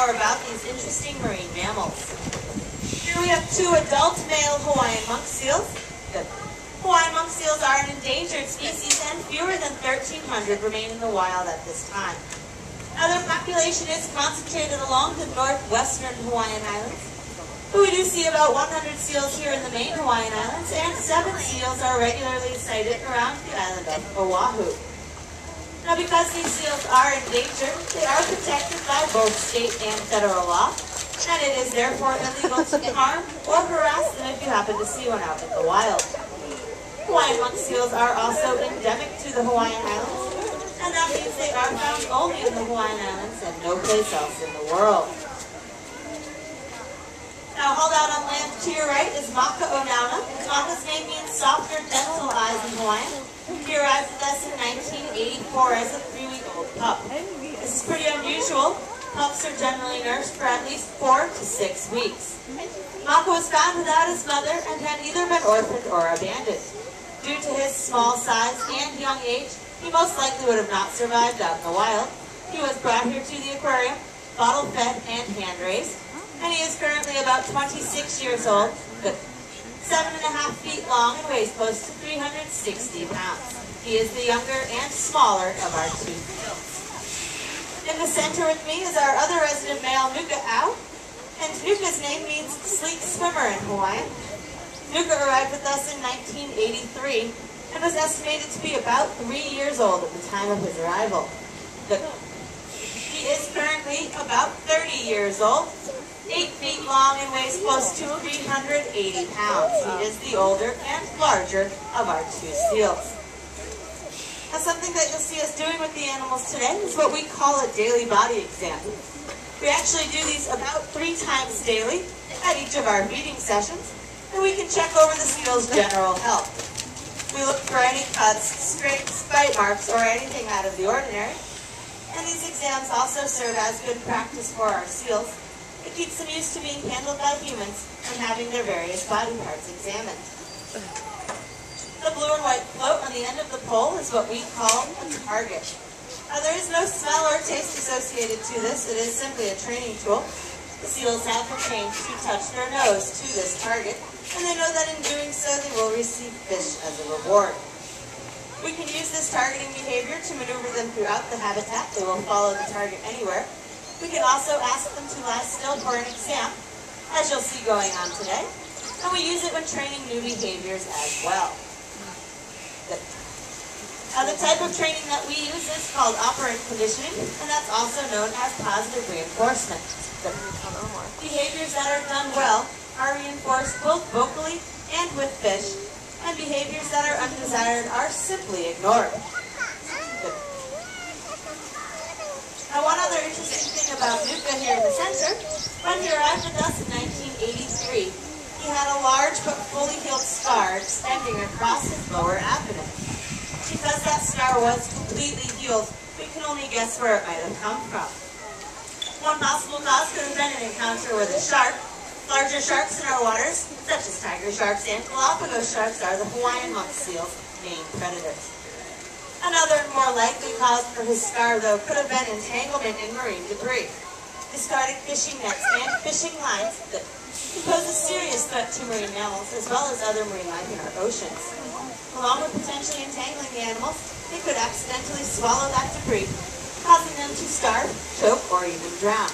more about these interesting marine mammals. Here we have two adult male Hawaiian monk seals. The Hawaiian monk seals are an endangered species and fewer than 1,300 remain in the wild at this time. Now their population is concentrated along the northwestern Hawaiian Islands. But we do see about 100 seals here in the main Hawaiian Islands, and 7 seals are regularly sighted around the island of Oahu. Now because these seals are endangered, they are protected by both state and federal law, and it is therefore illegal to harm or harass them if you happen to see one out in the wild. Hawaiian monk seals are also endemic to the Hawaiian Islands, and that means they are found only in the Hawaiian Islands and no place else in the world. Now, hauled out on land to your right is Maka Onauna. Maka's name means softer, gentle eyes in Hawaiian. He arrived with us in 1984 as a 3-week-old pup. This is pretty unusual. Pups are generally nursed for at least 4 to 6 weeks. Maka was found without his mother and had either been orphaned or abandoned. Due to his small size and young age, he most likely would have not survived out in the wild. He was brought here to the aquarium, bottle-fed and hand-raised, and he is currently about 26 years old, 7.5 feet long, and weighs close to 360 pounds. He is the younger and smaller of our two seals. In the center with me is our other resident male, Nuka Au, and Nuka's name means sleek swimmer in Hawaiian. Nuka arrived with us in 1983 and was estimated to be about 3 years old at the time of his arrival. He is currently about 30 years old, 8 feet long, and weighs close to 380 pounds. He is the older and larger of our two seals. Now, something that you'll see us doing with the animals today is what we call a daily body exam. We actually do these about 3 times daily at each of our feeding sessions, and we can check over the seal's general health. We look for any cuts, scrapes, bite marks, or anything out of the ordinary. And these exams also serve as good practice for our seals. It keeps them used to being handled by humans and having their various body parts examined. The blue and white float on the end of the pole is what we call a target. Now, there is no smell or taste associated to this. It is simply a training tool. The seals have been trained to touch their nose to this target, and they know that in doing so they will receive fish as a reward. We can use this targeting behavior to maneuver them throughout the habitat. They will follow the target anywhere. We can also ask them to lie still for an exam, as you'll see going on today, and we use it when training new behaviors as well. Now, the type of training that we use is called operant conditioning, and that's also known as positive reinforcement. Behaviors that are done well are reinforced both vocally and with fish, and behaviors that are undesired are simply ignored. Now, one other interesting thing about Nuka here in the center, when he arrived with us in 1983, he had a large but fully healed scar extending across his lower abdomen. Because that scar was completely healed, we can only guess where it might have come from. One possible cause could have been an encounter with a shark. Larger sharks in our waters, such as tiger sharks and Galapagos sharks, are the Hawaiian monk seal's main predators. Another and more likely cause for his scar, though, could have been entanglement in marine debris. Discarded fishing nets and fishing lines that pose a serious threat to marine mammals, as well as other marine life in our oceans. Along with potentially entangling the animals, they could accidentally swallow that debris, causing them to starve, choke, or even drown.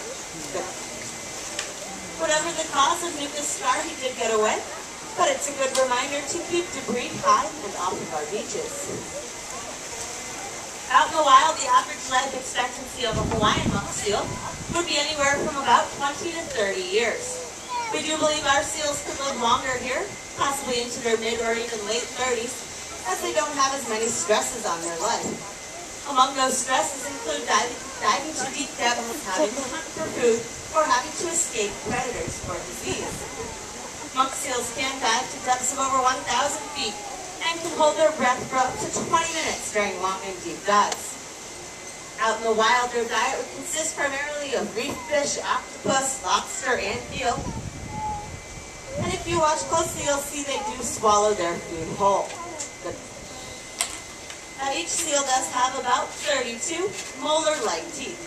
Whatever the cause of Nuka's scar, he did get away, but it's a good reminder to keep debris high and off of our beaches. Out in the wild, the average life expectancy of a Hawaiian monk seal would be anywhere from about 20 to 30 years. We do believe our seals could live longer here, possibly into their mid or even late 30s, as they don't have as many stresses on their life. Among those stresses include diving to deep depths, having to hunt for food, or having to escape predators or disease. Monk seals can dive to depths of over 1,000 feet and can hold their breath for up to 20 minutes during long and deep dives. Out in the wild, their diet would consist primarily of reef fish, octopus, lobster, and eel. And if you watch closely, you'll see they do swallow their food whole. Now, each seal does have about 32 molar-like teeth.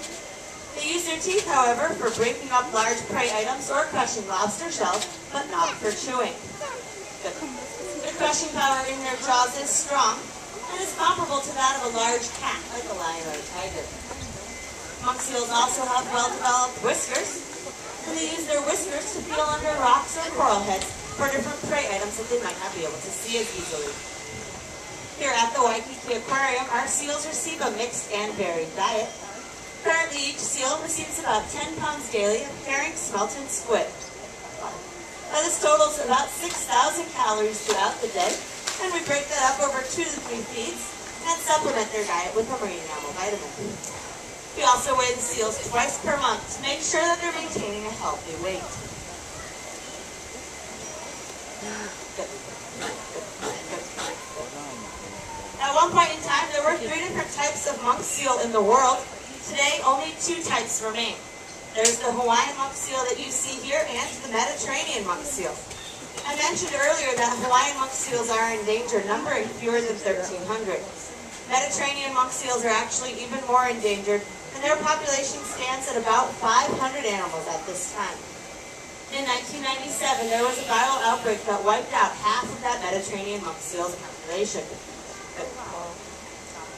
They use their teeth, however, for breaking up large prey items or crushing lobster shells, but not for chewing. Good. The crushing power in their jaws is strong and is comparable to that of a large cat, like a lion or a tiger. Monk seals also have well-developed whiskers, and they use their whiskers to feel under rocks or coral heads for different prey items that they might not be able to see as easily. Here at the Waikiki Aquarium, our seals receive a mixed and varied diet. Currently, each seal receives about 10 pounds daily of herring, smelt, and squid. Now, this totals about 6,000 calories throughout the day, and we break that up over 2 to 3 feeds and supplement their diet with a marine mammal vitamin. We also weigh the seals twice per month to make sure that they're maintaining a healthy weight. At one point in time, there were 3 different types of monk seal in the world. Today, only 2 types remain. There's the Hawaiian monk seal that you see here and the Mediterranean monk seal. I mentioned earlier that Hawaiian monk seals are endangered, numbering fewer than 1,300. Mediterranean monk seals are actually even more endangered, and their population stands at about 500 animals at this time. In 1997, there was a viral outbreak that wiped out half of that Mediterranean monk seal's population.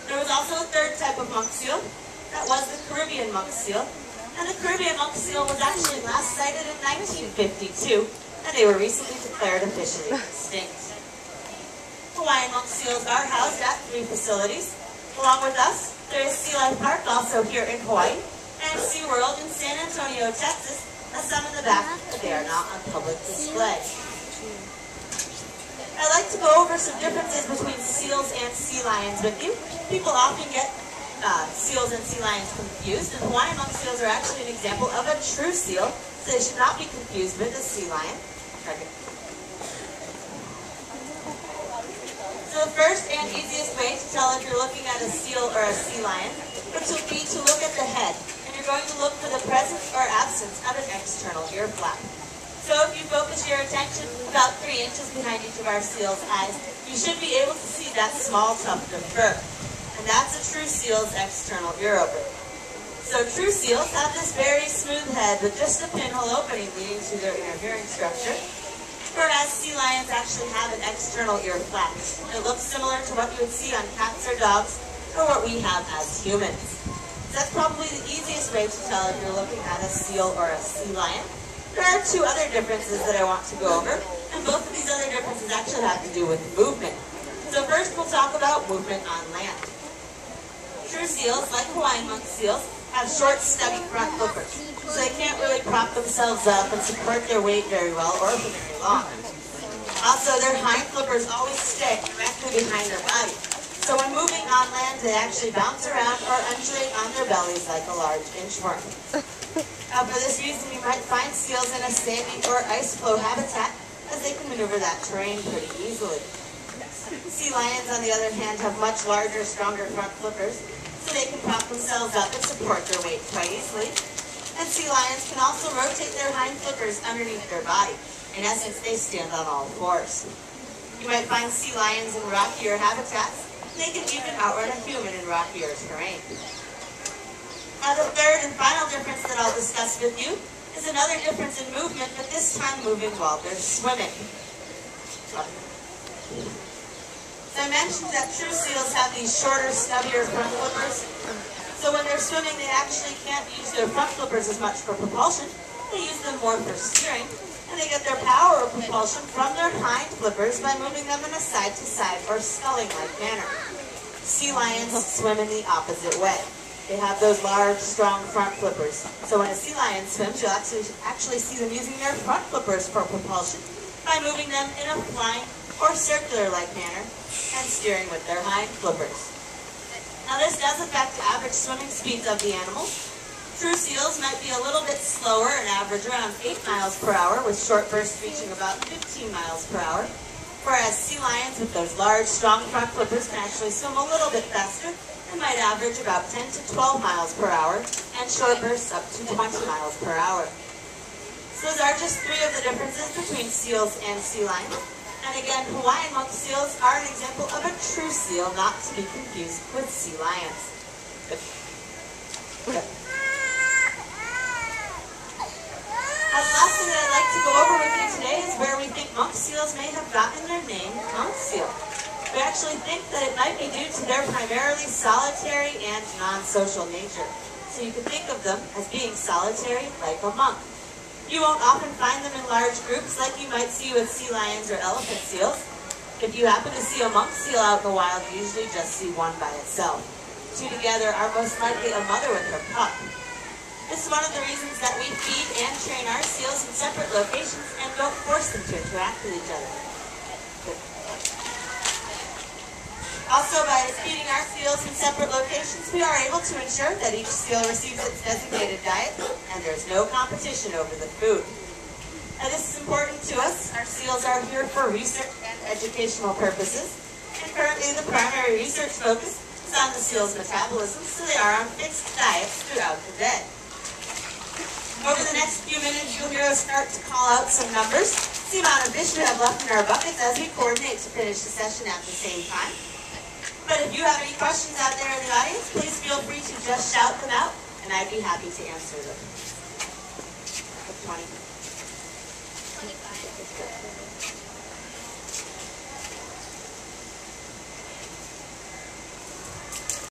There was also a 3rd type of monk seal. That was the Caribbean monk seal. And the Caribbean monk seal was actually last sighted in 1952, and they were recently declared officially extinct. Hawaiian monk seals are housed at 3 facilities. Along with us, there is Sea Life Park, also here in Hawaii, and SeaWorld in San Antonio, Texas, and some in the back, but they are not on public display. I'd like to go over some differences between seals and sea lions with you. People often get seals and sea lions confused, and Hawaiian monk seals are actually an example of a true seal, so they should not be confused with a sea lion. So the first and easiest way to tell if you're looking at a seal or a sea lion would be to look at the head, and you're going to look for the presence or absence of an external ear flap. So if you focus your attention about 3 inches behind each of our seal's eyes, you should be able to see that small tuft of fur. And that's a true seal's external ear opening. So true seals have this very smooth head with just a pinhole opening leading to their inner hearing structure, whereas sea lions actually have an external ear flap. It looks similar to what you would see on cats or dogs, or what we have as humans. So that's probably the easiest way to tell if you're looking at a seal or a sea lion. There are 2 other differences that I want to go over, and both of these other differences actually have to do with movement. So first we'll talk about movement on land. True seals, like Hawaiian monk seals, have short, stubby front flippers, so they can't really prop themselves up and support their weight very well or for very long. Also, their hind flippers always stay directly behind their body, so when moving on land, they actually bounce around or undulate on their bellies like a large inchworm. For this reason, you might find seals in a sandy or ice flow habitat, as they can maneuver that terrain pretty easily. Sea lions, on the other hand, have much larger, stronger front flippers, so they can prop themselves up and support their weight quite easily. And sea lions can also rotate their hind flippers underneath their body. In essence, they stand on all 4s. You might find sea lions in rockier habitats, and they can even outrun a human in rockier terrain. Now the third and final difference that I'll discuss with you is another difference in movement, but this time moving while they're swimming. So I mentioned that true seals have these shorter, stubbier front flippers. So when they're swimming, they actually can't use their front flippers as much for propulsion. They use them more for steering, and they get their power or propulsion from their hind flippers by moving them in a side-to-side or sculling-like manner. Sea lions swim in the opposite way. They have those large, strong front flippers. So when a sea lion swims, you'll actually see them using their front flippers for propulsion by moving them in a flying or circular-like manner and steering with their hind flippers. Now this does affect the average swimming speeds of the animals. True seals might be a little bit slower and average around 8 miles per hour, with short bursts reaching about 15 miles per hour. Whereas sea lions with those large, strong front flippers can actually swim a little bit faster and might average about 10 to 12 miles per hour, and short bursts up to 20 miles per hour. So those are just 3 of the differences between seals and sea lions. And again, Hawaiian monk seals are an example of a true seal, not to be confused with sea lions. Good. Good. The last thing that I'd like to go over with you today is where we think monk seals may have gotten their name, monk seal. We actually think that it might be due to their primarily solitary and non-social nature. So you can think of them as being solitary like a monk. You won't often find them in large groups like you might see with sea lions or elephant seals. If you happen to see a monk seal out in the wild, you usually just see one by itself. Two together are most likely a mother with her pup. This is one of the reasons that we feed and train our seals in separate locations and don't force them to interact with each other. Also, by feeding our seals in separate locations, we are able to ensure that each seal receives its designated diet and there's no competition over the food. Now, this is important to us. Our seals are here for research and educational purposes, and currently the primary research focus is on the seal's metabolism, so they are on fixed diets throughout the day. Over the next few minutes, you'll hear us start to call out some numbers, the amount of fish we have left in our buckets as we coordinate to finish the session at the same time. But if you have any questions out there in the audience, please feel free to just shout them out, and I'd be happy to answer them. 20.